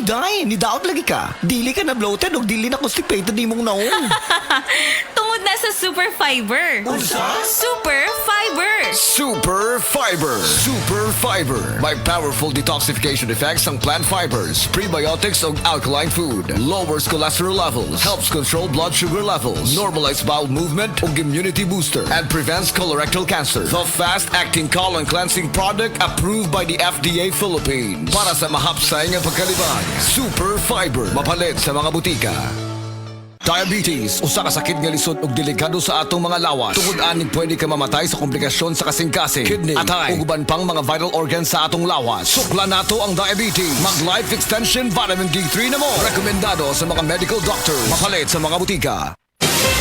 Day, ni daot lagi ka. Dili ka na bloated o dili na constipated ni mong naong. Tungod na sa super fiber. Unsa? Super fiber. Super Fiber. Super Fiber. May powerful detoxification effects ang plant fibers, prebiotics ug alkaline food. Lowers cholesterol levels, helps control blood sugar levels, normalize bowel movement ug immunity booster, and prevents colorectal cancer. The fast-acting colon cleansing product approved by the FDA Philippines. Para sa mahapsay nga pagkalibang. Super Fiber. Mapalit sa mga butika. Diabetes, usa ka sakit nga lisod ug delikado sa atong mga lawas. Tungod aning pwede ka mamatay sa komplikasyon sa kasing-kasing, kidney, atay, ug uban pang mga vital organs sa atong lawas. Sukla nato ang diabetes. Mag Life Extension Vitamin D3 na mo. Rekomendado sa mga medical doctors. Mapalit sa mga butika.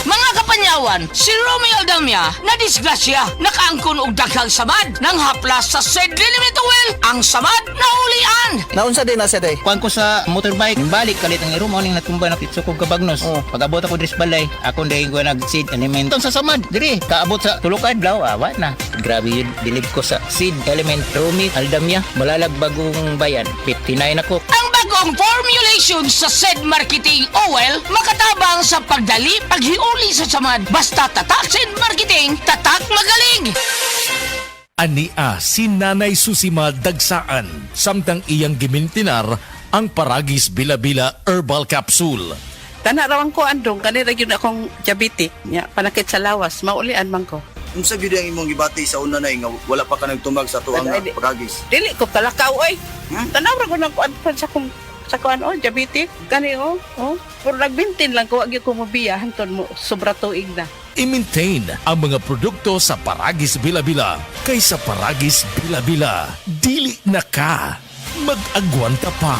Mga kapanyawan, si Romeo Aldamia na disgrasya, nakaangkon og daghang samad nang haplas sa Sed Limit Oil, ang samad na ulian. Naunsa din na siya day? Kuan ko sa motorbike, balik kalit ang iro mo ning natumba na pitso kog kabagnos. Pag-abot ako dris balay, ako dahil ko nag-seed element sa samad. Diri, kaabot sa tulokad blaw, awa na. Grabe yun, bilib ko sa seed element Romy Aldamia, malalag bagong bayan, 59 ako. Ang bagong formulation sa Sed Marketing Oil makatabang sa pagdali, paghiuli sa samad. Basta tatak Sed Marketing, tatak magaling. Ania si Nanay Susima Dagsaan samtang iyang gimintinar ang Paragis Bila-Bila Herbal Capsule. Tanarawan ko andong kanira yun akong diabetic nya panakit sa lawas maulian man ko. Unsa gyud ang imong gibati sa una nay nga wala pa ka nagtumag sa tuang pagagis? Dili ko kalakaw oy. Tanawra ko nang kuan sa kuan diabetic kani puro nagbintin lang ko agi ko mobiya hanton mo sobra tuig na. I-maintain ang mga produkto sa Paragis Bila-Bila kaysa Paragis Bila-Bila. Dili na ka. Mag-agwanta pa.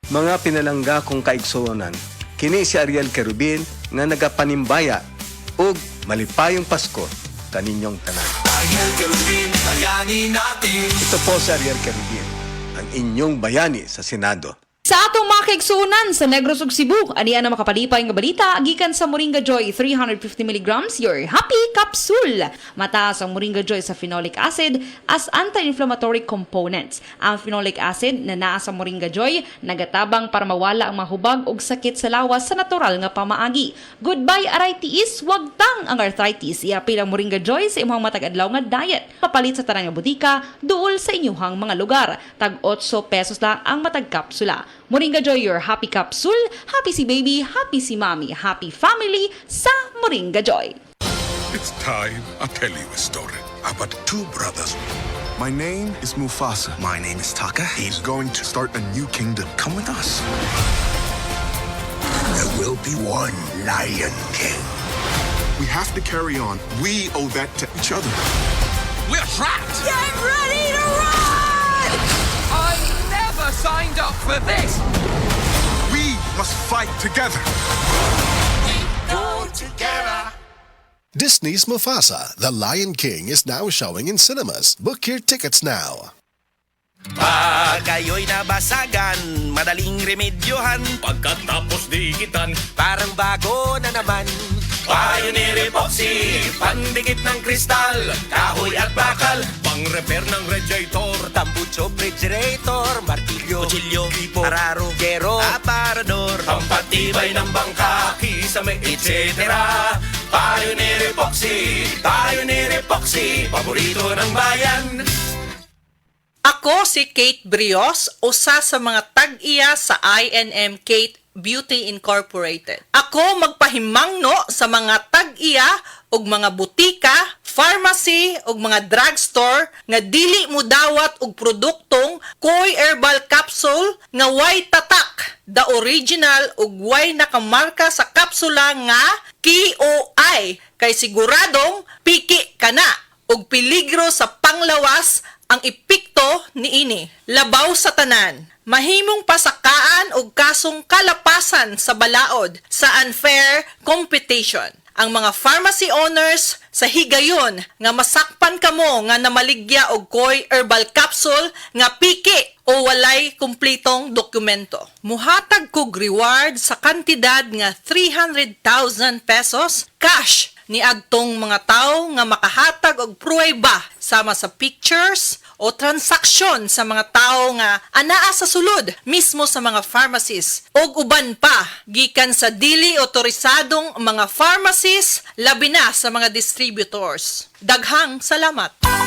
Mga pinalangga kong kaigsuonan, kini si Ariel Kerubin nga nagapanimbaya ug malipayong Pasko kaninyong tanan. Ariel Kerubin, bayani natin. Ito po si Ariel Kerubin, ang inyong bayani sa Senado. Sa atong mga kaigsuonan sa Negros ug Cebu, aniya na makapalipay nga balita gikan sa Moringa Joy 350 mg your happy capsule. Mataas ang Moringa Joy sa phenolic acid as anti-inflammatory components. Ang phenolic acid na naa sa Moringa Joy nagatabang para mawala ang mahubag ug sakit sa lawas sa natural nga pamaagi. Goodbye arthritis, wag tang ang arthritis. Iapil ang Moringa Joy sa imong matag-adlaw nga diet. Papalit sa tanang nga butika duol sa inyuhang mga lugar. Tag 8 pesos lang ang matag kapsula. Moringa Joy, your happy capsule. Happy si baby, happy si mommy, happy family sa Moringa Joy. It's time I tell you a story about two brothers. My name is Mufasa. My name is Taka. He's going to start a new kingdom. Come with us. There will be one Lion King. We have to carry on. We owe that to each other. We're trapped! Get ready to run! I never signed up for this! We must fight together. We go together! Disney's Mufasa, The Lion King is now showing in cinemas. Book your tickets now. Pag kayo'y nabasagan, madaling remedyohan. Pagkatapos dikitan, parang bago na naman. Pioneer Epoxy, pandikit ng kristal, kahoy at bakal, pang-repair ng radiator, tambucho, refrigerator, martilyo, kutsilyo, gripo, araro, gero, aparador, pampatibay ng bangka, kisame, etc. Pioneer Epoxy, paborito ng bayan. Ako si Kate Brios, usa sa mga tag-iya sa INM Kate Beauty Incorporated. Ako magpahimangno sa mga tag-iya ug mga butika, pharmacy ug mga drugstore nga dili mo dawat og produktong Koy Herbal Capsule nga way tatak, the original ug way nakamarka sa kapsula nga KOI kay siguradong piki kana ug peligro sa panglawas ang epekto niini. Labaw sa tanan. Mahimong pasakaan og kasong kalapasan sa balaod sa unfair competition. Ang mga pharmacy owners sa higayon nga masakpan kamo nga namaligya og Koy Herbal Capsule nga piki o walay kumpletong dokumento. Muhatag kog reward sa kantidad nga 300,000 pesos cash ni adtong mga tawo nga makahatag og pruweba sama sa pictures o transaksyon sa mga tawo nga anaa sa sulod mismo sa mga pharmacies og uban pa gikan sa dili otorisadong mga pharmacies labi na sa mga distributors. Daghang salamat.